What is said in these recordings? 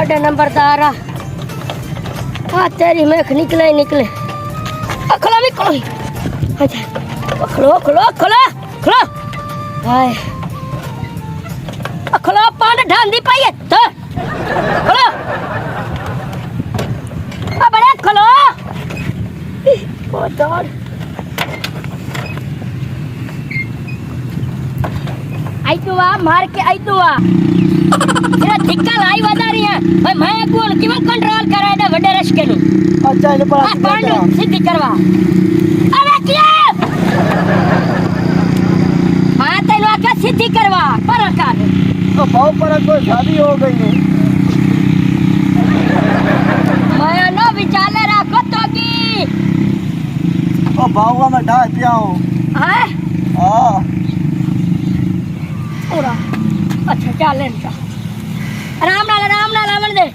बड़े नंबरदार आ तेरी मेख निकले ही निकले। खलो भी खलो अच्छा खलो खलो खलो खलो हाय खलो पानी ढांदी पाई है तो खलो बड़े खलो आई तो आ मार के आई तो आ तेरा धिक्का लाई वदा रही है भाई मैं कौन किवन कंट्रोल कराए दे बड़े रश के नु अच्छा इने पर पांडू सीधी करवा अबे क्या हां तेनु आके सीधी करवा पर कर तो भाव पर कोई शादी हो गई है मैं नो विचाले रखो तो की ओ भाववा में ढा पियाओ हां हां पूरा अच्छा चल इनका आराम नाल आवन दे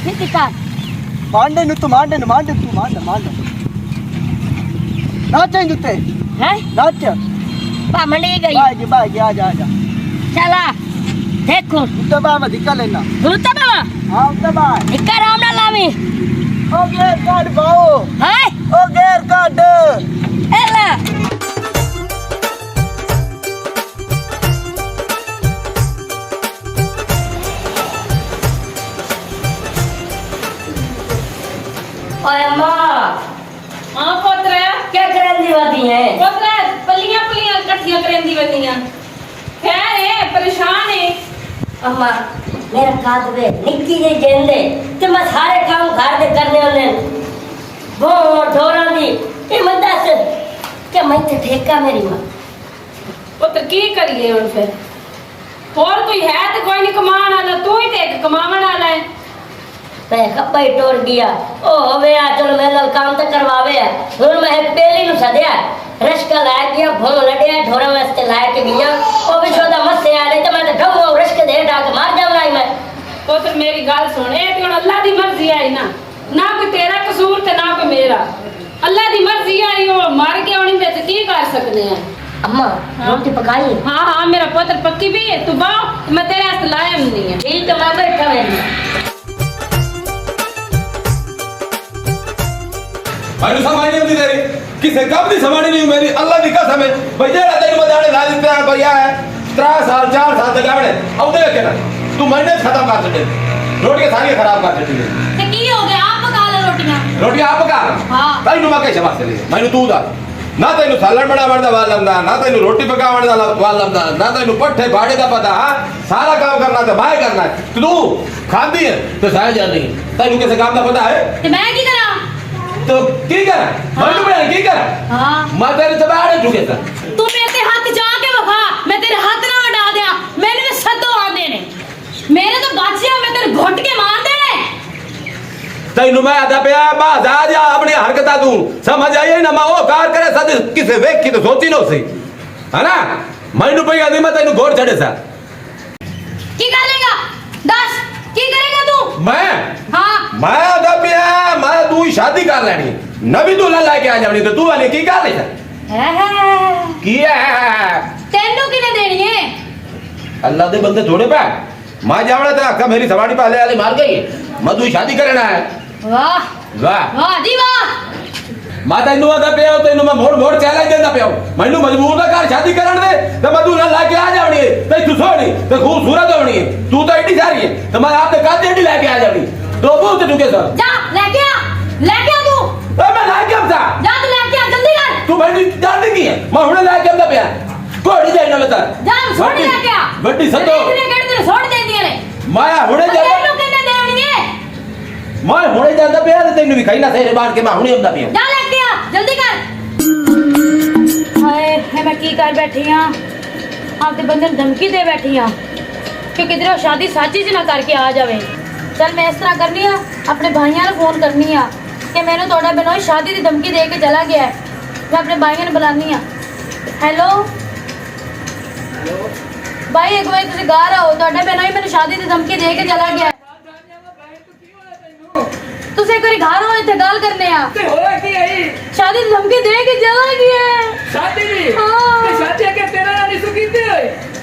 सीधी कर मांडे नु तू मांडे मांड नाच इंदुते हैं नाच बा मंडी गई बाजी आ जा चला देखो तो बाबा धिक्का लेना तो बाबा हां तो बा धिक्का आराम नाल लावी ओ गेर काट बाओ हैं ओ गेर काट एला ओए मां हां पुत्र क्या करंदी वादी है पुत्र पल्लियां इकट्ठियां करंदी वनियां खैर है परेशान है अम्मा मेरा काद वे निक्की जे जेंदे ते मैं सारे काम घर दे करने होने वो ढोरा दी ए मत दस के मैं ते ठेका मेरी मां पुत्र की करिए हुन फिर और कोई है तो कोई नहीं कमाने वाला तू ही ते कमावन वाला है मैं कपई टोर गया ओ होवे आ चलो मैं काम तो करवावे है हुन मैं पहली नु सदया रश्का लाया गया भों लड़या ढोरा वास्ते लाया के गया ओ विशोदा मसे आ नहीं तो मैं तो ढंगो रश्के दे डाक मार जावना ही मैं तो फिर मेरी गाल सुन ए ते अल्लाह दी मर्जी आई ना कोई तेरा कसूर ते ना कोई मेरा अल्लाह दी मर्जी आई ओ मार के आनी में तो की कर सकदे हैं अम्मा रोटी पकाई हां मेरा पुत्र पक्की भी है तू बा मैं तेरे वास्ते लाया नहीं है ठीक है मैं बैठा है मैंने समझ नहीं आती तेरी किसे कब नहीं समझ नहीं मेरी अल्लाह की कसम है भाई जेड़ा तेरे मदाने ला दिया है भैया है 3 साल 4 साल तक आवड़े अब देख के ना तू महीने खत्म कर दे रोटियां सारी खराब कर देती है ते की हो गया आप पका ले रोटियां आप पका हां भाई नु मके शबाश ले मैंने तू दा ना तेनु सालन बनावण दा वालम दा ना तेनु रोटी पकावण दा वालम दा ना तेनु पट्ठे भाड़े दा पता हां सारा काम करना ते बाय करना तू खांदी है तो सह जाती तेनु किसे काम दा पता है ते मैं की करा तो की कर मैं तो बड़ा की कर हां मैं तेरे से बाहर झुके था तू मेरे ते हाथ जाके वफा मैं तेरे हाथ ना वडा दिया मैंने भी सदो आंदे ने मेरे तो बाचिया मैं तेरे घुट के मार देने तैनू मैं आदा पे बाज आ जा अपनी हरकत तू समझ आई ना मैं ओ कार करे सद किसे वेख की तो सोची नो सही है ना मैनू पे आदी मैं तैनू घोड़ छड़े सा की करेगा दस की करेगा तू मैं हां मैं आदा पे मैं तू शादी कर लेनी नवी दूल्हा लेके आ जावनी तो तू वाली की कर ले की है तेनू किने देनी है अल्लाह दे बंदे थोड़े पे मां जावड़ा ते आका मेरी सवाड़ी पहले वाली मार गई मैं तू शादी करना है वाह वाह वाह दी वाह मैं तेनू आदा पे तेनू मैं मोड़ चैलेंज देंदा पे मैनू मजबूर ना कर शादी करन दे ते मैं दूल्हा लेके आ जावनी ते तू सोनी ते खूबसूरत होनी है तू तो एडी सारी है तो मैं आप ते कादे एडी लेके आ जावनी दो बहुत टुके सर जा लेके आ तू मैं लेके आऊंगा जा तू लेके आ जल्दी कर तू मैंने जान की है मैं हुणे लेके आऊंगा पे कोड़ी जाई ना बता जा छोड़ लेके आ बड्डी सदो इतने केड़े तेरे छोड़ दे दिए ने मैं हुणे जा तेनू किने देवनी है मैं हुणे जांदा पे तेनू भी खाई ना सेरे बांध के मैं हुणे आऊंगा पे जा लेके आ जल्दी कर हाय मैं की कर बैठी हां आप ते बंदे धमकी दे बैठी हां कि किधर शादी साची च ना करके आ जावे चल मैं इस तरह करनी हां अपने भाइयों ने फोन करनी हां कि मैंने तोड़ा बिनोई शादी की धमकी दे के चला गया है मैं अपने भाइयों ने बुलानी हां हेलो भाई एक बार तुसी घर आओ तोड़ा बिनोई मैंने शादी की धमकी दे के चला गया है तुसे एक बार घर आओ इथे गल करने आ ते होया की है शादी की धमकी दे के चला गया है शादी दी हां ते शादी के तेरा नानी सुकीती है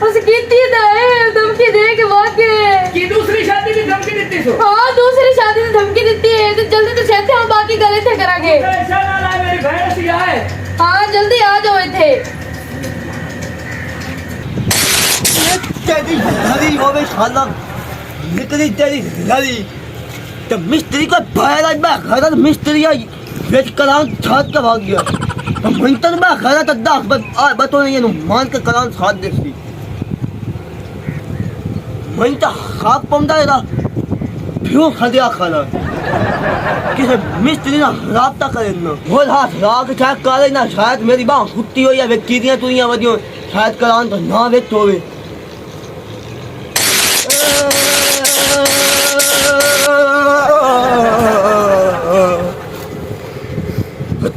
उस कीती दा है धमकी दे के वाके की दूसरी शादी की धमकी दी दी सो हाँ दूसरी शादी ने धमकी देती है तो जल्दी तो कहते हम बाकी गले थे करांगे टेंशन ना ले मेरी बहन सी आए हाँ जल्दी आ जाओ थे तेरी हरी हो गई साला निकली तेरी हरी तो मिस्त्री को भरा मैं घर मिस्त्री आई बेच करान छात के भाग गया तो मंतर मैं घर तक दाख बतो नहीं नु मान के करान साथ देखती मैं तो खाक पमदा था क्यों खदिया खाना किसे मिस्त्री ना राब्ता करे ना वो हाथ राग चाहे करे ना शायद मेरी बाह फुट्टी हो या व्यक्तियां तुइयां वदियो शायद करान तो ना वेच होवे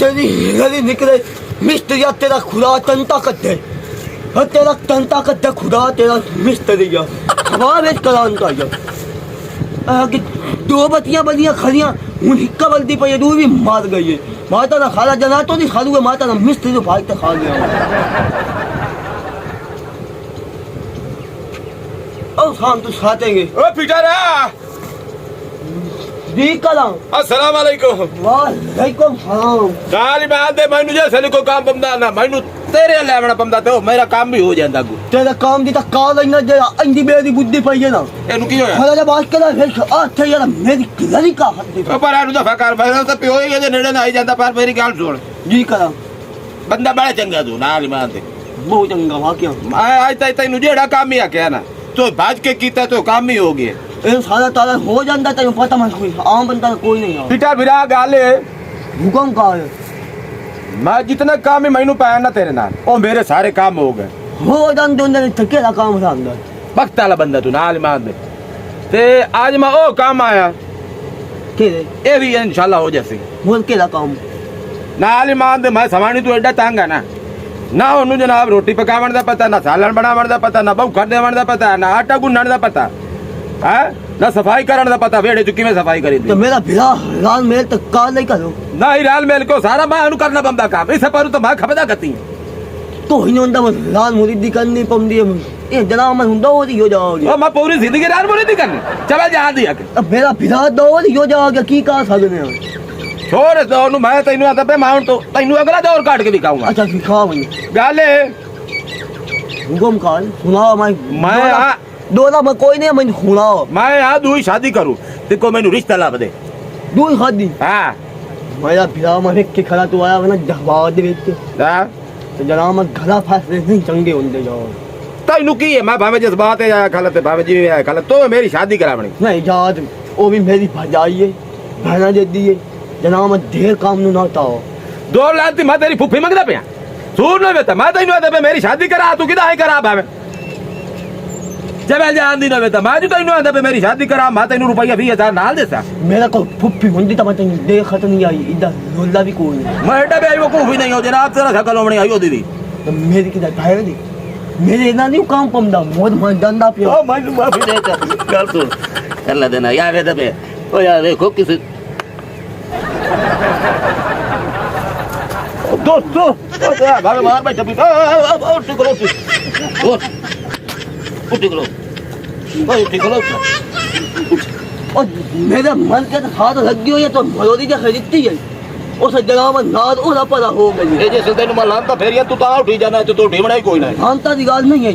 तेरी गली निकले मिस्त्री तेरा खुदा तंता कद्दे तेरा तंता कद्दे खुदा तेरा मिस्त्री हवा में करान का कि दो बतियां बलियां खड़ियां उन हिक्का बल्दी पर ये दो भी मार गई है माता ना खाला जना तो नहीं खालू है माता ना मिस्त्री तो भाई तक खा गया और शाम तो खातेंगे ओ पीटर जी कला अस्सलाम वालेकुम वालेकुम सलाम गाली मैं आंदे मैनू जैसे को काम पमदा ना मैनू तेरे लेवना पमदा ते मेरा काम भी हो जांदा गु तेरा काम दी ता काल इना जे अंधी बेदी बुद्धि पई है ना एनु की होया हला बात करा फिर आ थे यार मेरी गली का हद दी ओ पर आनु दफा कर मैं तो पियो ही जे नेड़े ना आई जांदा पर मेरी गाल सुन जी कला बंदा बड़ा चंगा तू नाल मैं आंदे बहुत चंगा वाकया मैं आज तैनू जेड़ा काम ही आख्या ना तो भाज के कीता तो काम ही हो गया ए सारा ताला हो जांदा तैਨੂੰ पता मैं कोई आम बंदा कोई नहीं है पीटर बिरा गाले हुकम का है मैं जितना काम ही मैनू पाया ना तेरे नाल ओ मेरे सारे काम हो गए हो जांदे उन्हें थकेला काम था अंदर वक्त वाला बंदा तू नाल मैं आंदे ते आज मैं ओ काम आया केरे ए भी इंशाल्लाह हो जैसे बोल केला काम नाल मैं आंदे मैं समानी तू एडा तंग है ना ਉਹਨੂੰ ਜਨਾਬ ਰੋਟੀ ਪਕਾਉਣ ਦਾ ਪਤਾ ਨਾ ਸਾਲਣ ਬਣਾਉਣ ਦਾ ਪਤਾ ਨਾ ਭੁੱਖਾ ਦੇਵਣ ਦਾ ਪਤਾ ਨਾ ਆਟਾ ਗੁੰਨਣ ਦਾ ਪਤਾ ਹੈ ਨਾ ਸਫਾਈ ਕਰਨ ਦਾ ਪਤਾ ਵੇੜੇ ਚ ਕਿਵੇਂ ਸਫਾਈ ਕਰੀਦੀ तो मेरा भिड़ा लाल मेल तक काल नहीं करो ਨਾ ਹੀ ਰਾਲ ਮੇਲ ਕੋ ਸਾਰਾ ਮੈਂ ਉਹਨੂੰ ਕਰਨਾ ਬੰਦਾ ਕੰਮ ਇਸੇ ਪਰ ਤਾਂ ਮੈਂ ਖਪਦਾ ਕਰਤੀ तो ही होंदा मैं लाल मुरीदी करनी पमदी ए जना मैं हुंदा हो हो जाओगे ਉਹ ਮੈਂ ਪੂਰੀ ਜ਼ਿੰਦਗੀ ਰਾਲ ਮੁਰੀ ਦੀ ਕਰਨੀ ਚਲਾ ਜਾ ਦੀ ਆ अब मेरा भिड़ा दो हो जाओगे की का सकने ਛੋੜ ਦੋ ਉਹਨੂੰ ਮੈਂ ਤੈਨੂੰ ਆਦਾ ਪੇ ਮੈਂ ਹੁਣ ਤੋਂ ਤੈਨੂੰ ਅਗਲਾ ਦੌਰ ਕੱਢ ਕੇ ਦਿਖਾਉਂਗਾ अच्छा सिखा मुझे ਗੱਲ हुकम काल सुनाओ मैं आ- दोला मैं कोई नहीं मैं सुनाओ ਮੈਂ ਆ ਦੂਈ ਸ਼ਾਦੀ ਕਰੂ ਤੇ ਕੋ ਮੈਨੂੰ ਰਿਸ਼ਤਾ ਲੱਭ ਦੇ दूर खादी ਹਾਂ मेरा भिड़ा मैं के खड़ा तो आया वरना जवाब दे के ਹਾਂ तो जना मैं गला फास नहीं चंगे होंदे जाओ ਤੈਨੂੰ ਕੀ ਹੈ ਮੈਂ ਭਾਵੇਂ ਜਜ਼ਬਾਤ ਤੇ ਆਇਆ ਖਲਤ ਤੇ ਭਾਵੇਂ ਜਿਵੇਂ ਆਇਆ ਖਲਤ ਤੂੰ ਮੇਰੀ ਸ਼ਾਦੀ ਕਰਾਵਣੀ नहीं याद वो भी मेरी भजाई है बहना दे दी है जना मैं ढेर काम नु ना ताओ ਦੋ ਲਾਖ ਦੀ ਮੈਂ ਤੇਰੀ ਫੁੱਫੀ ਮੰਗਦਾ ਪਿਆ ਸੂਰ ਨਾ ਵੇਤਾ ਮੈਂ ਤੈਨੂੰ ਆਦਾ ਪੇ ਮੇਰੀ ਸ਼ਾਦੀ ਕਰਾ ਤੂੰ ਕਿਦਾਂ ਹੀ ਕਰਾ ਭਾਵੇਂ ਜਬਲ ਜਾਨ ਦੀ ਨਾ ਵੇਤਾ ਮੈਂ ਤੈਨੂੰ ਆਦਾ ਪੇ ਮੇਰੀ ਸ਼ਾਦੀ ਕਰਾ ਮੈਂ ਤੈਨੂੰ ਰੁਪਈਆ 20000 ਨਾਲ ਦੇਤਾ मेरा को फुप्पी हुंदी तो मैं देखत नहीं आई इधर लोला भी कोई नहीं ਮੈਂ ਐਡਾ ਵੀ ਉਹ ਕੋਈ ਨਹੀਂ ਹੋ ਜਨਾਬ ਤੇਰਾ ਸ਼ਕਲ ਹੋਣੀ ਆਈ ਉਹਦੀ ਦੀ तो मेरी की दायर दी मेरे ना नहीं काम पमदा मोद मैं डंडा पे ਉਹ ਮੈਨੂੰ ਮਾਫੀ ਦੇ ਤਾ ਗੱਲ ਸੁਣ ਅੱਲਾ ਦੇਣਾ ਯਾਰ ਵੇ ਦਬੇ ਉਹ ਯਾਰ ਵੇਖੋ ਕਿਸੇ ਦੋਸਤੋ ਉਹ ਤੇ ਭਾਵੇਂ ਮਾਰ ਬੈਠਾ ਵੀ ਉਹ ਟਿਕਲੋ ਉਹ ਟਿਕਲੋ और मेरा मन के हाथ लग गयो ये तो मरोदी के खरीदती है उस जगह में नाद ओला पड़ा हो गई ਇਹ ਜੇ ਸੰਦੇ ਨੂੰ ਮੈਂ ਲਾਂਤਾ ਫੇਰੀਆਂ ਤੂੰ ਤਾਂ ਉਠੀ ਜਾਣਾ ਤੇ ਤੂੰ ਢੀਮਣਾ ਹੀ ਕੋਈ ਨਾ शांता की गाल नहीं है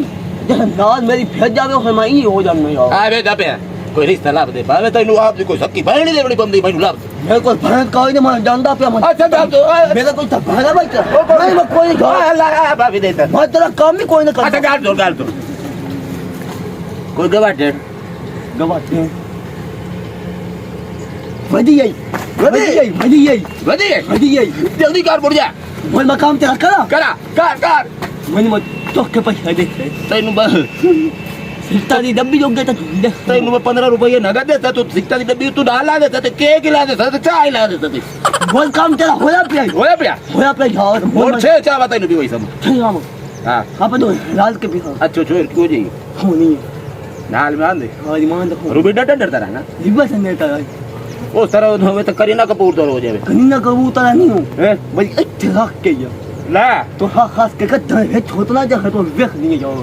जैसे नाद मेरी फेंक जावे उसे मैं ही हो जाना यार ਆ ਵੇ ਦਬੇ ਕੋਈ ਰਿਸ਼ਤਾ ਲੱਭ ਦੇ ਭਾਵੇਂ ਤੈਨੂੰ ਆਪ ਦੀ ਕੋਈ ਸੱਕੀ ਬਹਿਣ ਨਹੀਂ ਦੇਣੀ ਪੰਦੀ ਮੈਨੂੰ ਲੱਭ मेरे को भैंस का नहीं मैं डंडा पे मैं ਅੱਛਾ ਗੱਲ ਤੂੰ मेरा कोई था भैंस भाई नहीं मैं कोई नहीं ਅੱਲਾ ਭਾਵੇਂ ਦੇ ਤਾ मैं तेरा काम भी कोई नहीं ਅੱਛਾ करता ਗੱਲ ਤੂੰ ਕੋਈ ਗਵਾਟੇ गवाते हैं वधिया वधिया वधिया ਵਧੀਆ वधिया ਜਲਦੀ ਕਰ ਮੁੜ ਜਾ बोल मैं काम तेरा करा ਕਰਾ ਕਰ मैंने मैं तो के पैसे दे ਤੈਨੂੰ ਬਸ सिट्टा दी डब्बी जोगे तो ਤੈਨੂੰ ਮੈਂ 15 ਰੁਪਏ ਨਗਦ ਦੇਤਾ ਤੂੰ ਸਿੱਕਾ ਦੀ ਡੱਬੀ ਤੂੰ ਨਾਲ ਲਾ ਦੇਤਾ ਤੇ ਕੇਕ ਲਾ ਦੇਤਾ ਤੇ ਚਾਹ ਲਾ ਦੇਤਾ ਤੇ बोल काम तेरा होया पे ਹੋਇਆ ਪਿਆ यार ਹੋਰ ਛੇ ਚਾਹ ਤੈਨੂੰ ਵੀ ਹੋਈ ਸਭ ठीक है ਹਾਂ आप तो लाल के भी हाँ ਅੱਛਾ ਛੋਰ ਕਿਉਂ ਜੀ नहीं ਨਾਲ ਮੈਂ ਆਂਦੇ हमारी मान तो ਰੂਬੀ ਡੰਡਰ ਡਰਦਾ ਰਹਿਣਾ लिबा से नहीं था ਉਸ ਤਰ੍ਹਾਂ ਹੋਵੇ ਤਾਂ ਕਰੀਨਾ ਕਪੂਰ ਦਾ ਹੋ ਜਾਵੇ कनीना कबूतर नहीं हूँ ਹੈ भाई अच्छे रख के जा ਲੈ तो हाँ खास के कट्टा है छोटना जा है तो वेख नहीं जाओ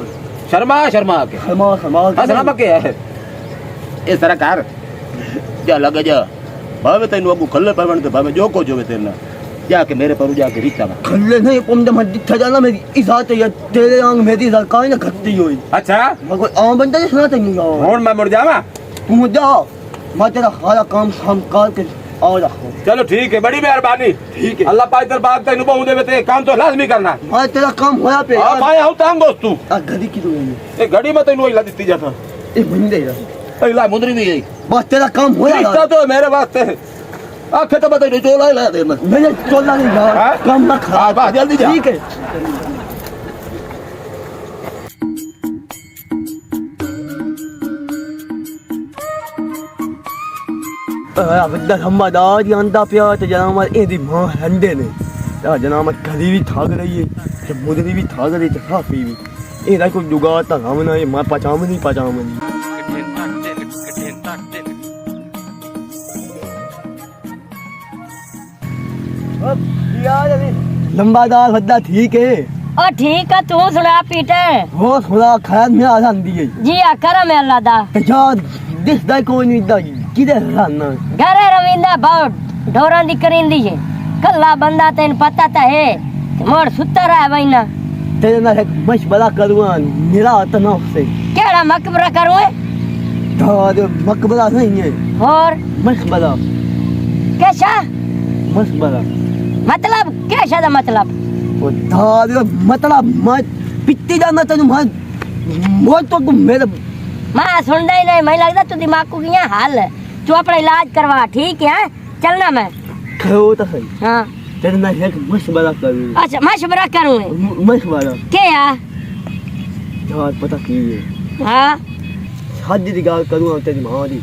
ਸ਼ਰਮਾ ਕੇ हमा हमा ਅਸਲਾ ਮੱਕੇ ਹੈ ਇਸ ਤਰ੍ਹਾਂ ਕਰ जा लग जा भावे तेन अगू खल्ले पवन के भावे जो को जोवे तेना जाके मेरे पर जाके रिश्ता में खल्ले नहीं पुम जब दिखा जाना मेरी इजात है तेरे आंग मेरी सरकार ने खत्ती हुई अच्छा मैं कोई आम बंदा नहीं सुना तेन यार हुन मैं मुड़ जावा तू जा मैं तेरा सारा काम कर के आ रहा चलो ठीक है बड़ी मेहरबानी ठीक है अल्लाह पाक दरबार तेन बहु देवे ते काम तो लाजमी करना मैं तेरा काम होया पे हां भाई हूं तांग दोस्त तू घड़ी की तो ए घड़ी में तेन इला दित्ती जाता ये बंदे यार इला मुंदरी भी गई बस तेरा काम होया रिश्ता तो मेरे वास्ते आखे तो बता चोला ही ला दे मैं मैंने चोला नहीं यार हाँ? काम ना खा बा जल्दी जा ठीक है बंदा हमादार आंदा पिया तो जनाब एदी मां हंडे ने जनाब घड़ी भी थाक रही है तो मुदरी भी थाक रही है साफी भी एदा कोई जुगाड़ तो हम ना ये मैं पचाम नहीं लंबादार बद्दा ठीक है ओ ठीक है तू सुना पीटे हो थोड़ा खैर में आ जाती है जी आकर मैं अल्लाह दा जा दिसदा कोई नहीं दा किधर रहना घरे रविंदा बहुत ढोरां दी करिंदी है कल्ला बंदा तेन पता तो है मोर सुत्ता रहा वैना तेरे ना एक मशवरा करूँ मेरा तना से केड़ा मकबरा करूं दाद मकबरा नहीं है और मशवरा कैसा मशवरा मतलब कैसा दा मतलब वो दाद मतलब मत पित्ती जाना तेन मत मोर तो मेरे मैं सुनदा ही नहीं मैं लगदा तू दिमाग को किया हाल है तू अपना इलाज करवा ठीक है चलना मैं कहो तो सही हाँ तेरे ना एक मशवरा करूँ अच्छा मशवरा करूं मशवरा क्या यार पता की है हाँ शादी की गाल करूँ तेरी माँ दी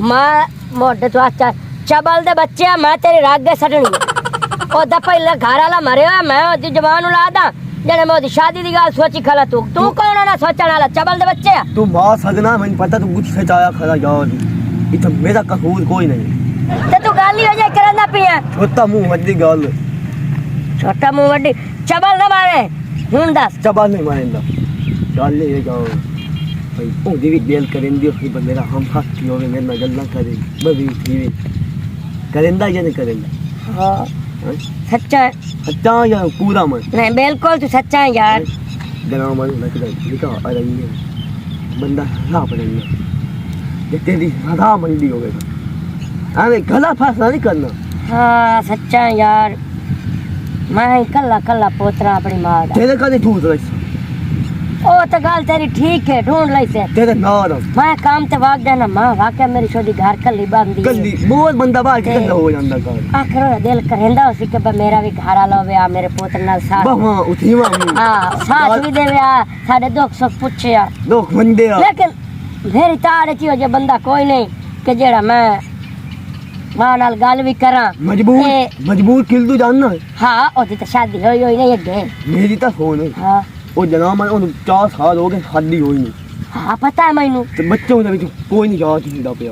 मैं मोटे तो अच्छा चबल दे बच्चे मैं तेरी राग दे सटनी ओ दा पहले घर वाला मरे मैं ओदी जवान उलादा जने मैं ओदी शादी दी गाल सोची खला तू कौन ना सोचण वाला चबल दे बच्चे तू माँ सजना मैंने पता तू गुस्से चाया खड़ा यार ये तो मेरा कसूर कोई नहीं ते तू गाली हो जाए करना पिया छोटा मुंह वड्डी गाल छोटा मुंह वड्डी चबल ना मारे हुन दस चबा नहीं मारेंदा गाल ले जाओ भाई ओ देवी बेल करेंदी फिर मेरा हम साथ की होवे मेरे ना गल्ला करे बड़ी थी करेंदा या नहीं करेंदा हाँ सच्चा है सच्चा या पूरा मन नहीं बिल्कुल तू सच्चा है यार जना मन लगदा लिखा आ रही है बंदा ना पड़ेगा ये तेरी सदा मंडी हो गई अरे गला फैसला नहीं करना हाँ सच्चा है यार मैं कल्ला कल्ला पोतरा अपनी माँ दा तेरे कदे ढूंढ रही ओ तो गाल तेरी ठीक है ढूंढ लाई से तेरे नार मैं काम ते वाग देना मां वाकई मेरी छोटी घर कल्ली बांधी कल्ली बहुत बंदा बाहर कितना हो ਜਾਂਦਾ ਕਾਰ आखिर दिल करेंदा उसी के मेरा भी घर आलो वे आ मेरे पुत्र नाल साथ ਬਾਹਾਂ ਉਠੀਵਾ हां साथ भी देवे आ साडे दुख सुख पूछया ਲੋਕ ਮੰਦੇ ਆ लेकिन मेरी ताड़ च हो जे बंदा कोई नहीं कि जेड़ा मैं मां नाल गल भी करा मजबूर किल तू जानना हां ओदी तो शादी होई नहीं अगे मेरी ਤਾਂ फोन हां ਉਹ ਜਨਾਬ ਉਹਨੂੰ 4 ਸਾਲ ਹੋ ਗਏ ਸ਼ਾਦੀ ਹੋਈ ਨਹੀਂ हां पता है मैनू ਤੇ ਬੱਚੋਂ ਦੇ ਵਿੱਚ ਕੋਈ ਨਹੀਂ ਯਾਦ ਹੁੰਦਾ ਪਿਆ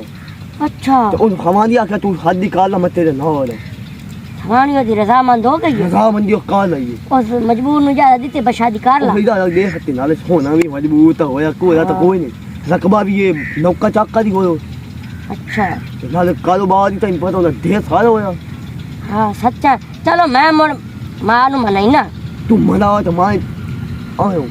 अच्छा ਤੇ ਉਹਨੂੰ ਖਵਾਂਦੀ ਆਖਿਆ ਤੂੰ ਸ਼ਾਦੀ ਕਰ ਲੈ ਮੈਂ ਤੇਰੇ ਨਾਲ हमारी ओदी रजामंद हो गई है ਰਜ਼ਾ ਮੰਦੀ ਉਹ ਕਾਲ ਆਈ उस मजबूर नु ज्यादा दिते बस शादी कर ला ਉਹ ਇਹਦਾ ਦੇਖ ਹੱਤੇ ਨਾਲ ਹੋਣਾ ਵੀ ਮਜਬੂਰ ਤਾਂ ਹੋਇਆ ਕੋਈ ਤਾਂ ਕੋਈ ਨਹੀਂ ਰਕਬਾ ਵੀ ਇਹ ਨੌਕਾ ਚੱਕਾ ਦੀ ਹੋਇਆ अच्छा ਤੇ ਨਾਲ ਕਾਰੋਬਾਰ ਦੀ ਤੈਨੂੰ ਪਤਾ ਉਹਦਾ ਢੇਰ ਸਾਰਾ ਹੋਇਆ हाँ सच्चा चलो मैं मुड़ मां नु मनाई ना ਤੂੰ ਮਨਾ ਤਾਂ ਮੈਂ ਆਇਓ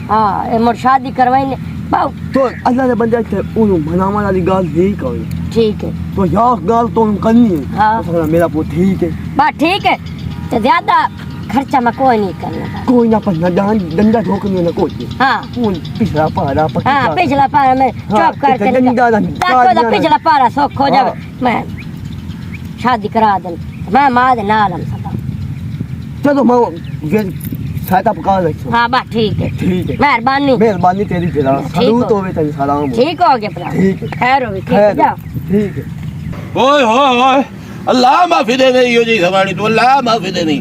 हाँ ये मुड़ शादी करवाई ने बाऊ तो अल्लाह ने बंदे थे उन्हों मनावा वाली गाल नहीं करी ठीक है तो यार गाल तो उन्हों करनी है हाँ। तो मेरा पुत ठीक है बात ठीक है तो ज्यादा खर्चा में कोई नहीं करना कोई ना पर न डंडा ठोकनी ना कोई हाँ कौन पिछला पारा पक्की हाँ पिछला पारा में चौप करके निकाल पिछला पारा सोख हो जावे मैं शादी करा दे मैं मां दे नाल हम सब चलो मैं ये सहायता पका रही हाँ बात ठीक है ठीक है मेहरबानी तेरी तेरा सलूट होवे तेरी सलाम हो। ठीक हो गया भरा ठीक है खैर हो ठीक है खैर जाओ ठीक है ओए होए अल्लाह माफी दे दे यो जी सवाणी तू अल्लाह माफी दे नहीं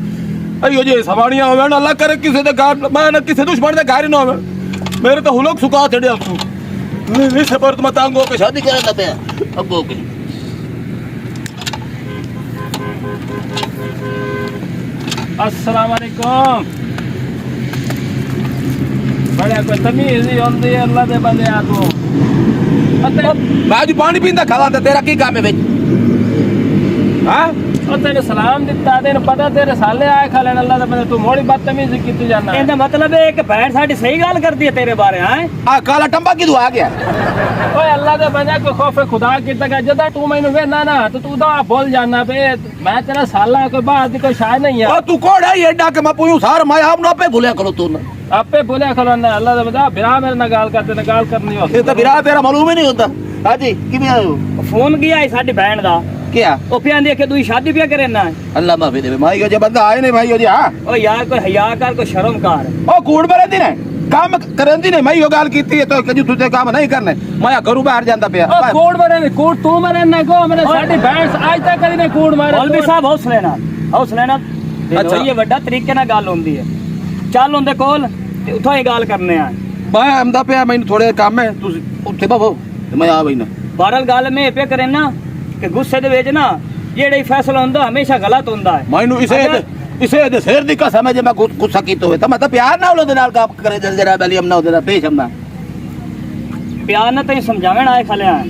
अयो जी सवाणियां होवे ना अल्लाह करे किसी दे घर मैं ना किसी दुश्मन दे घर ना होवे मेरे तो हुलक सुका चढ़िया तू इस पर तुम तांगो के शादी करे ना पे अगो के अस्सलाम वालेकुम बड़ा कोई तमीज नहीं होती अल्लाह दे बंदे आ को मैं अज पानी पींदा खाला ते तेरा की काम है विच हां ਉਹ ਤੈਨੂੰ ਸਲਾਮ ਦਿੱਤਾ ਤੈਨੂੰ ਪਤਾ ਤੇਰੇ ਸਾਲੇ ਆਏ ਖਾ ਲੈਣ ਅੱਲਾ ਦਾ ਬੰਦਾ ਤੂੰ ਮੋੜੀ ਬਦਤਮੀਜ਼ੀ ਕੀਤੀ ਜਾਂਦਾ ਇਹਦਾ ਮਤਲਬ ਹੈ ਕਿ ਭੈਣ ਸਾਡੀ ਸਹੀ ਗੱਲ ਕਰਦੀ ਹੈ ਤੇਰੇ ਬਾਰੇ ਹੈ आ काला टंबा किदू आ गया ਓਏ ਅੱਲਾ ਦਾ ਬੰਦਾ ਕੋਈ ਖੌਫ ਖੁਦਾ ਕੀਤਾ ਕਿ ਜਦੋਂ ਤੂੰ ਮੈਨੂੰ ਵੇਖਣਾ ਨਾ ਤੇ ਤੂੰ ਤਾਂ ਭੁੱਲ ਜਾਣਾ ਵੇ ਮੈਂ ਤੇਰਾ ਸਾਲਾ ਕੋਈ ਬਾਤ ਦੀ ਕੋਈ ਸ਼ਾਇਦ ਨਹੀਂ ओ ਆ तू कोड़ है एडा के मैं पूछूं सार मैं आप ना पे भूलिया करो तू ना ਆਪੇ ਬੋਲਿਆ ਖਲੋ ਨਾ ਅੱਲਾ ਦਾ ਬੰਦਾ ਬਿਰਾ ਮੇਰੇ ਨਾਲ ਗੱਲ ਕਰਦੇ ਨੇ ਗੱਲ ਕਰਨੀ ਹੋ ये तो बिरा तेरा मालूम ही नहीं होता हाजी किवें आयो ਫੋਨ ਗਿਆ ਹੈ ਸਾਡੀ ਭੈਣ ਦਾ क्या ਉਹ ਪਿਆਂ ਦੇ ਕਿ ਤੂੰ ਸ਼ਾਦੀ ਪਿਆ ਕਰੇ ਨਾ अल्लाह माफी देवे माई जो बंदा आए ने भाई जी हां ਓ ਯਾਰ ਕੋਈ ਹਿਆ ਕਰ ਕੋਈ ਸ਼ਰਮ ਕਰ ओ कूड़ बरंदी ने काम करंदी ने मैं यो गाल कीती है तो कजू तुझे काम नहीं करने मैं घरों बाहर जांदा पिया ਉਹ ਕੋੜ ਮਰੇ ਨੇ ਕੋੜ ਤੂੰ ਮਰੇ ਨਾ ਕੋ ਮੇਰੇ ਸਾਡੀ ਭੈਣ ਅੱਜ ਤੱਕ ਕਦੀ ਨੇ ਕੋੜ ਮਾਰੇ ਮੌਲਵੀ ਸਾਹਿਬ ਹੌਸਲੇ ਨਾਲ ਅੱਛਾ। ਇਹ ਵੱਡਾ ਤਰੀਕੇ ਨਾਲ ਗੱਲ ਹੁੰਦੀ ਹੈ ਚੱਲ ਉਹਦੇ ਕੋਲ ਤੇ ਉੱਥੋਂ ਹੀ ਗੱਲ ਕਰਨੇ ਆ मैं आंदा पिया मैनू थोड़े काम है तू ਉੱਥੇ ਬਵੋ ਤੇ ਮੈਂ ਆ ਬੈਣਾ ਬਾਰਲ ਗੱਲ ਮੈਂ ਇਹ ਪਿਆ ਕਰੇ ਨਾ ਕਿ ਗੁੱਸੇ ਦੇ ਵਿੱਚ ਨਾ ਜਿਹੜਾ ਹੀ ਫੈਸਲਾ ਹੁੰਦਾ ਹਮੇਸ਼ਾ ਗਲਤ ਹੁੰਦਾ ਹੈ ਮੈਨੂੰ ਇਸੇ ਦੇ ਸਿਰ ਦੀ ਕਸਮ ਹੈ ਜੇ ਮੈਂ ਗੁੱਸਾ ਕੀਤਾ ਹੋਵੇ ਤਾਂ ਮੈਂ ਤਾਂ ਪਿਆਰ ਨਾਲ ਉਹਦੇ ਨਾਲ ਕੰਮ ਕਰੇ ਜਰਾ ਬਲੀ ਅਮਨਾ ਉਹਦੇ ਨਾਲ ਪੇਸ਼ ਅਮਨਾ ਪਿਆਰ ਨਾਲ ਤੈਨੂੰ ਸਮਝਾਵਣ ਆਏ ਖਲਿਆ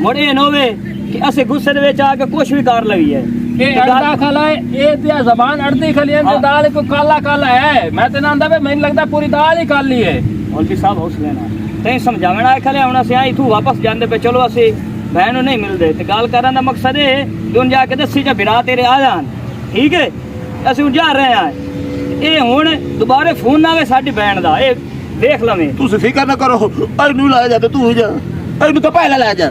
ਮੁੜ ਇਹ ਨਾ ਹੋਵੇ ਕਿ ਅਸੀਂ ਗੁੱਸੇ ਦੇ ਵਿੱਚ ਆ ਕੇ ਕੁਝ ਵੀ ਕਰ ਲਈਏ ਇਹ ਅੜਦਾ ਖਲਾ ਹੈ ਇਹ ਤੇ ਜ਼ਬਾਨ ਅੜਦੀ ਖਲੀ ਹੈ ਤੇ ਦਾਲ ਕੋ ਕਾਲਾ ਕਾਲਾ ਹੈ ਮੈਂ ਤੇ ਨਾ ਆਂਦਾ ਵੇ ਮੈਨੂੰ ਲੱਗਦਾ ਪੂਰੀ ਦਾਲ ਹੀ ਕਾਲੀ ਹੈ ਮੌਲਵੀ ਸਾਹਿਬ ਹੌਸਲੇ ਨਾਲ ਤੈਨੂੰ ਸਮਝਾਵਣ ਆਏ ਖਲਿਆ ਹੁਣ ਅਸੀਂ ਆਈ ਤੂੰ ਵਾਪਸ ਜਾਂਦੇ ਪਏ ਚਲੋ ਅਸੀਂ ਭੈਣ ਨੂੰ ਨਹੀਂ ਮਿਲਦੇ ਤੇ ਗੱਲ ਕਰਨ ਦਾ ਮਕਸਦ ਇਹ ਦੁਨ ਜਾ ਕੇ ਦੱਸੀ ਜਾਂ ਬਿਰਾ ਤੇਰੇ ਆ ਜਾਣ ਠੀਕ ਹੈ ਅਸੀਂ ਹੁਣ ਜਾ ਰਹੇ ਹਾਂ ਇਹ ਹੁਣ ਦੁਬਾਰੇ ਫੋਨ ਨਾ ਆਵੇ ਸਾਡੀ ਭੈਣ ਦਾ ਇਹ ਦੇਖ ਲਵੇਂ ਤੁਸੀਂ ਫਿਕਰ ਨਾ ਕਰੋ ਇਹਨੂੰ ਲੈ ਜਾ ਤੇ ਤੂੰ ਜਾ ਇਹਨੂੰ ਤਾਂ ਪਹਿਲਾਂ ਲੈ ਜਾ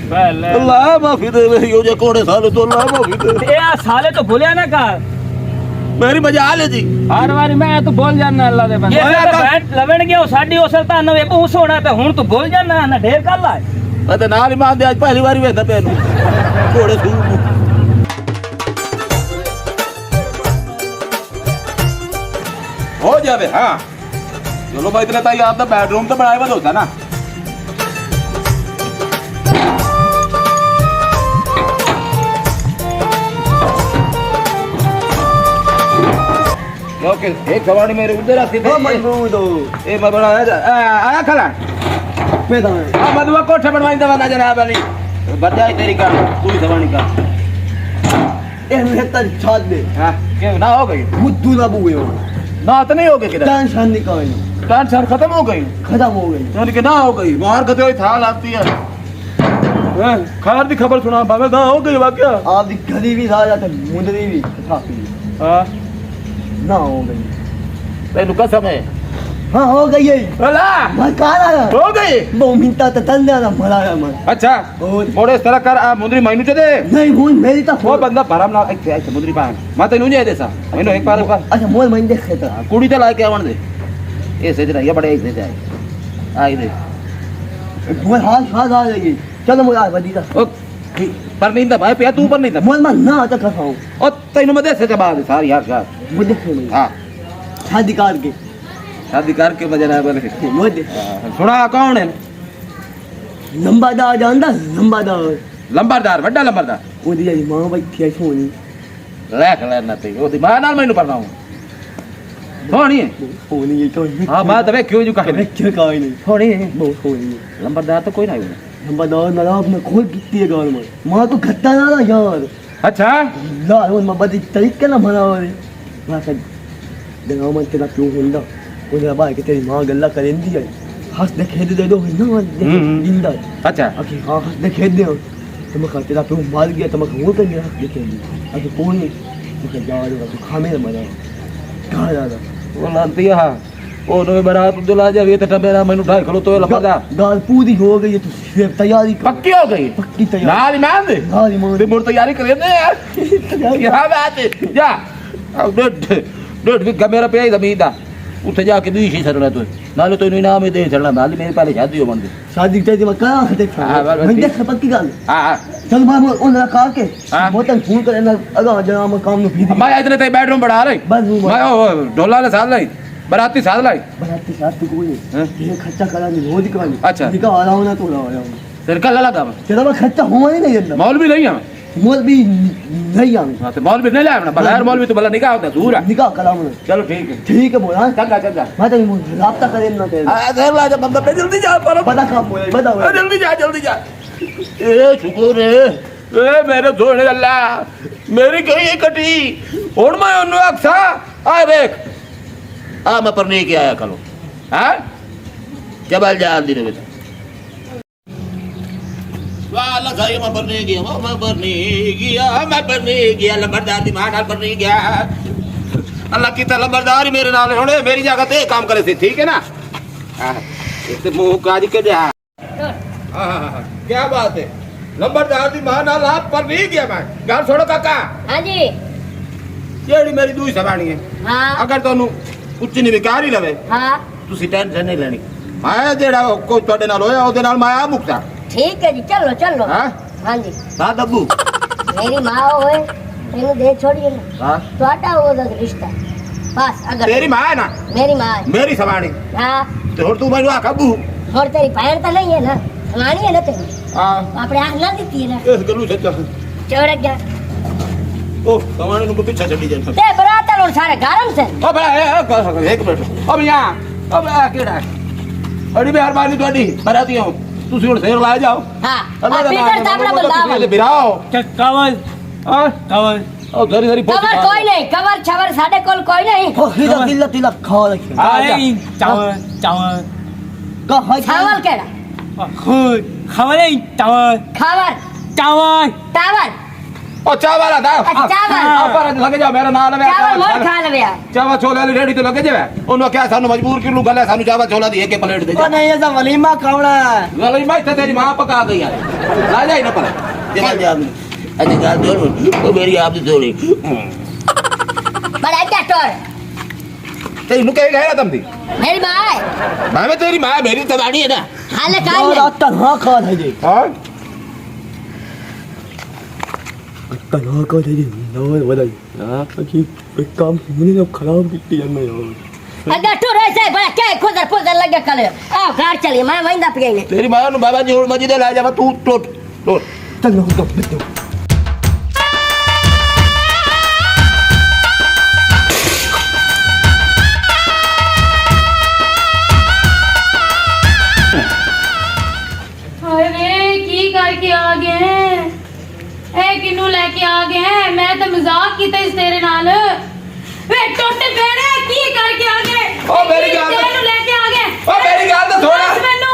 ਪਹਿਲੇ ਅੱਲਾਹ ਮਾਫੀ ਦੇ ਇਹੋ ਜੇ ਕੋੜੇ ਸਾਲ ਤੋਂ ਅੱਲਾਹ ਮਾਫੀ ਦੇ ਤੇ ਇਹ ਸਾਲੇ ਤੋਂ ਭੁੱਲਿਆ ਨਾ ਕਰ ਮੇਰੀ ਮਜਾਲ ਹੈ ਜੀ ਹਰ ਵਾਰੀ ਮੈਂ ਤੂੰ ਬੋਲ ਜਾਣਾ ਅੱਲਾ ਦੇ ਬੰਦੇ ਇਹ ਭੈਣ ਲਵਣ ਗਿਆ ਸਾਡੀ ਉਸਲ ਤਾਂ ਨਵੇਂ ਬਹੂ ਸੋਣਾ ਤੇ ਹੁਣ ਤੂੰ ਭੁੱਲ ਜਾਣਾ ਨਾ ਢੇਰ ਕਰ ਲਾ ਅਤੇ ਨਾਲ ਹੀ ਮਾਂ ਦੇ ਅੱਜ ਪਹਿਲੀ ਵਾਰੀ ਵੇਖਦਾ ਪਿਆ ਨੂੰ ਕੋੜੇ ਸੂ हो जावे हाँ चलो भाई इतना ताई आपका बेडरूम तो बनाए बंद होता ना ओके एक सवारी मेरे उधर आती ओ मजबूत हो ए मैं बनाया आया खला मैं तो हां मधुआ कोठे बनवाई दवा ना जनाब अली बजाई तेरी का तू ही सवारी का ए मैं तर छात दे हां क्यों ना हो गई बुद्धू ना बुए हो ना तो नहीं हो गई किधर टेंशन निकाल टेंशन खत्म हो गई खत्म हो गई यानी कि ना हो गई बाहर कते हुई थाल आती है खैर दी खबर सुना बाबा ना हो गई वाकया आपकी गली भी आ जाते मुंदरी भी छाती हां ना हो गई तेनू कसम है हाँ हो गई है अला मैं कहा आया हो गई वो मिनटा तो तल देना मराया मैं अच्छा और थोड़े इस तरह कर आ मुंदरी मैनू च दे नहीं हूं मेरी तो वो बंदा भरम ना ऐसे ऐसे मुंदरी पा मैं तेनू नहीं दे सा मैनू एक बार अच्छा मोल मैं देखे तो कुड़ी ते ला के आवन दे ऐसे ज नहीं बड़े ऐसे जाए आई दे मोल हाथ हाथ आ जाएगी चलो मोल आ बदी का ओ पर नहीं था भाई पे तू पर नहीं था मोल मैं ना तो खाऊं ओ तेनू मैं दे से बाद सारी यार यार वो देखे नहीं हां शादी कार के शादी करके बजना बोले वो दे सुना कौन है लंबादार जानदा लंबादार लंबरदार वड्डा लंबरदार वो दी जी मां बैठी है सोनी लेख लेना ते ओदी मां नाल मैनू पढ़ना हूं सोनी है सोनी ये तो हां बात वे क्यों जो कहे बच्चे का ही नहीं सोनी है बहुत सोनी लंबरदार तो कोई नहीं है लंबादार ना आपने खोल कितनी है गाल में मां को घट्टा ना यार अच्छा ला वो मैं बदी तरीके ना मना रे मैं कह देखो मैं तेरा क्यों होंदा उधर भाई के तेरी मां गल्ला करेंदी है हंस दे खेद दे दो ना जिंदा अच्छा ओके हां हंस दे खेद दे तो मैं कहते तेरा क्यों मार गया तो मैं वो कर गया देखे अब कौन है मैं जा रहा तू खा मेरा मना कहां जा रहा वो लांती है ओ नो बरात अब्दुल्ला जा ये तो मेरा मैनू ढाई खलो तो लंबरदार गाल पूरी हो गई है तू सिर्फ तैयारी कर पक्की हो गई पक्की तैयारी नाल मान दे नाल मान ते मोर तैयारी कर दे यार यहां बात है जा अब डेढ़ भी मेरा पे जमीन दा उठे जाके भी ही सरना तो नाले तो इनाम ही दे छड़ना नाले मेरे पहले शादी हो बंदी शादी तेरी मैं कहां देख मैं देख पक्की गाल हां चल मैं उन रखा के हाँ। बोतल फोन कर ना अगा जरा मैं काम में भी मैं इतने ते बेडरूम बढ़ा रही बस वो मैं ढोला ने साथ लाई बराती साथ लाई बनाती साथ कोई हाँ। ये खर्चा करा नहीं रोज करा अच्छा। निका आ रहा हूं ना तो रहा हूं तेरे कल लगा मैं तेरा मैं खर्चा हुआ ही नहीं अंदर मौलवी नहीं है मैं मौलवी नहीं आऊँ हाँ तो मौलवी नहीं लाया बगैर मौलवी तो भला निकाह होता दूर है निकाह कराऊँ चलो ठीक है ठीक है बोला चंगा चंगा मैं तो रास्ता करे ना तेरे मतलब जल्दी जा पर पता कहाँ बोला बताओ जल्दी जा ए शुक्र है ए मेरे सोने अल्लाह मेरी कहीं कटी और मैं उन्हें अक्सा आ देख आ मैं परने के आया कलो हाँ जबल जा दी रे बेटा वाह अल्लाह खाई मैं परने गया मैं परने गया लंबरदार दी मां नाल परने गया अल्लाह की लंबरदार ही मेरे नाल होने मेरी जगह ते काम करे थे ठीक है ना इतने मुंह काज के जा क्या बात है लंबरदार दी मां नाल आप पर नहीं गया मैं गल छोड़ो काका हाँ जी जेड़ी मेरी दूई सवाणी है हाँ अगर तोनू कुछ नहीं विकार ही लवे हाँ ਤੁਸੀਂ ਟੈਨਸ਼ਨ ਨਹੀਂ ਲੈਣੀ मैं जेड़ा कोई ਤੁਹਾਡੇ ਨਾਲ ਹੋਇਆ ਉਹਦੇ ਨਾਲ मैं आ मुक्ता ठीक है जी चलो चलो हाँ हाँ जी ਹਾਂ ਦੱਬੂ मेरी माँ होए तेनू दे छोड़िए ना हाँ ਤੁਹਾਡਾ ਉਹਦਾ ਰਿਸ਼ਤਾ बस अगर तेरी मां है ना मेरी माँ है मेरी सवाणी हाँ ਤੇ ਹੁਣ ਤੂੰ ਮੈਨੂੰ ਆਖਾ ਬੂ और तेरी बहन तो नहीं है ना फलानी है ना तेरी हाँ अपने हाथ ना देती है ना इस गलू सच्चा चौड़ गया ओ सवाणी को पीछे चली जाए ते बरात लोग सारे गरम से ओ भाई एक मिनट अब यहाँ अब केड़ा बड़ी मेहरबानी ਤੁਹਾਡੀ ਬਰਾਤੀਆਂ ਤੁਸੀਂ ਹੁਣ ਫੇਰ ਲਾ ਜਾਓ हाँ और पीटर सामने बंदा बिराओ कवल हां कवल ओ धरी धरी कवर कोई नहीं कवर छवर साढ़े कोल कोई नहीं हिला हिला तिला खा रखे आए चावल चावल कहाँ छावल केड़ा खवल चावल खावर चावल टावर ओ चावल दा चावल पर लगे जा मेरा नाम लगे चावल मोर खा लवे चावल छोले वाली रेडी तो लगे जावे ਉਹਨੂੰ ਕਿਹਾ ਸਾਨੂੰ ਮਜਬੂਰ ਕਰ ਲੂ ਗੱਲ ਸਾਨੂੰ ਚਾਵਲ ਛੋਲਾ ਦੀ ਇੱਕ ਪਲੇਟ ਦੇ ओ नहीं ऐसा वलीमा खावड़ा ਗਲੀ ਮੈਂ ਤੇ ਤੇਰੀ ਮਾਂ ਪਕਾ ਗਈ ਯਾਰ ਲਾ ਜਾਈ ਨਾ ਪਰ ਜਬਲ ਜਾ ਅਜੇ ਗੱਲ ਜੋੜ ਉਹ ਮੇਰੀ ਆਪ ਦੀ ਥੋੜੀ बड़ा क्या टोर ਤੈਨੂੰ ਕਹੇ ਗਿਆ ਤੁਮ ਦੀ मेरी माँ है ਮੈਂ ਤੇਰੀ ਮਾਂ ਮੇਰੀ ਤਵਾਣੀ ਹੈ ਨਾ हाल और काई आता हाँ खा रहे जी ਹਾਂ कहाँ का थे जी ना बताइए हाँ कि एक काम मुझे तो खराब कितनी जानना यार अगर टोर ऐसे बड़ा क्या खुदर खुदर लगे कल आओ घर चलिए मैं वहीं दा पिए ਤੇਰੀ ਮਾਂ ਨੂੰ ਬਾਬਾ ਜੀ ਹੁਣ ਮਜੀਦੇ ਲੈ ਜਾਵਾ ਤੂੰ ਟੁੱਟ ਟੁੱਟ चल तो बिल्कुल अरे की करके आ गए ए किनू लेके आ गए मैं तो मजाक कीता इस तेरे नाल वे टोटे पेड़े की करके आ गए ओ मेरी गल तेनू लेके आ गए ओ मेरी गल तो थोड़ा दस मैनू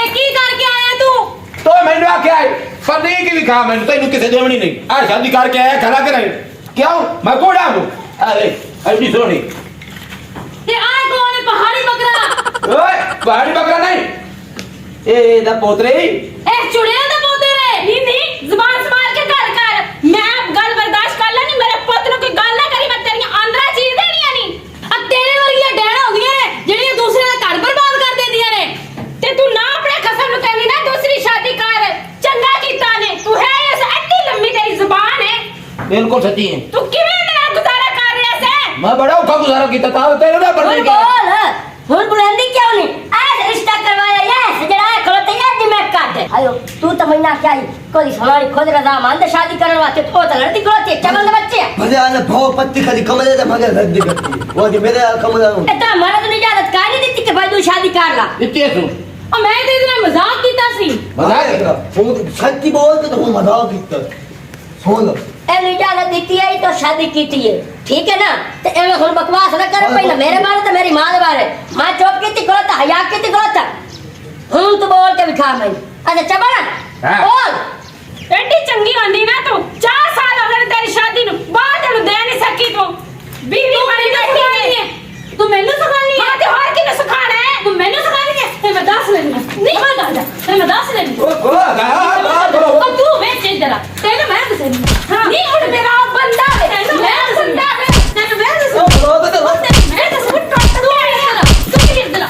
ए की करके आया तू तो मैंने आख्या है पर नहीं की भी खा मैंने तेन किसी देवनी नहीं आ शादी करके आया खड़ा करे क्यों मैं कोड़ा हूँ अरे ऐसी सोनी ये आए कौन है पहाड़ी बकरा ओए पहाड़ी बकरा नहीं ए दा पोतरे ए चुड़ैल दा पोते रे नहीं जुबान संभाल के घर कर मैं गल बर्दाश्त कर लेनी मेरे पुੱਤ ਨੂੰ कोई गल ना करी मैं तेरी आंदरा चीज देनी नहीं अब तेरे वर्गियां डैना होंदियां ने ਜਿਹੜੀਆਂ दूसरे ਦਾ घर बर्बाद कर देंदियां ने ते तू ना अपने कसम ਨੂੰ कहनी ना दूसरी शादी कर चंगा कीता ने तू है इस एड्डी लंबी तेरी जुबान है ਬਿਲਕੁਲ ਸੱਚੀ ਹੈ तू किवें मेरा गुजारा कर रहा है मैं बड़ा औखा गुजारा किया था तेरे ना पड़ने बोल बोल बुलंदी क्यों नहीं आज रिश्ता करवाया ये सजड़ा खलोते ये दिमाग काट दे आयो तू तो महीना क्या ही कोई हमारी खुद रजा मान दे शादी करने वास्ते तो लड़ती खलोती चमन के बच्चे भले आने भाव पत्ती खाली कमरे दे मगर रद्दी करती है वो जो मेरे कमरा हूँ इतना मर्द ने इजाजत का नहीं देती कि भाई तू शादी कर ला ਇੱਥੇ ਸੁਣ और मैं तो इतना मजाक कीता सी सच्ची बोल के तो हूँ मजाक कितना सुन एन इजाजत देती है तो शादी कीती है ठीक है ना तो एन हुन बकवास ना करे पहले मेरे बारे तो मेरी मां दे बारे मां चुप कीती गलत हया कीती गलत हूं तो बोल के दिखा मैं अच्छा चबड़ा हाँ। बोल एडी चंगी होंदी ना तू 4 साल हो गए तेरी शादी नु बाहर तेनु दे नहीं सकी तू बीवी बड़ी नहीं है तू मेनू सिखानी है ते और किने सिखाना है तू मेनू सिखानी है ते मैं दस लेनी नहीं मैं दादा ते मैं दस लेनी ओ बोला और तू बेच इधर तेरे मैं दस हां नहीं उड़ मेरा बंदा तेरे मैं बंदा तेरे मैं दस मैं दस उठ तू इधर तू इधर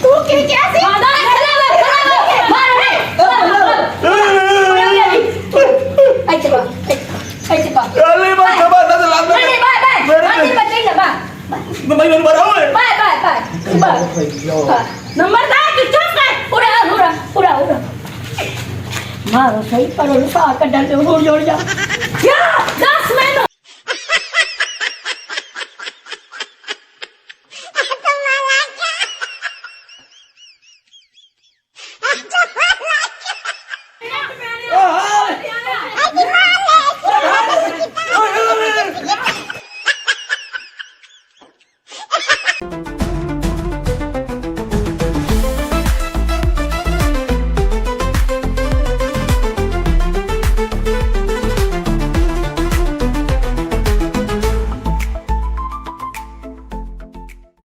तू तू कैसे मार ਮੈਨੂੰ ਮਾਰਾ ਓਏ बाय नंबरदार तू चुप कर उड़ा मारो सही पर उड़ा कड्डा से उड़ जोड़ जा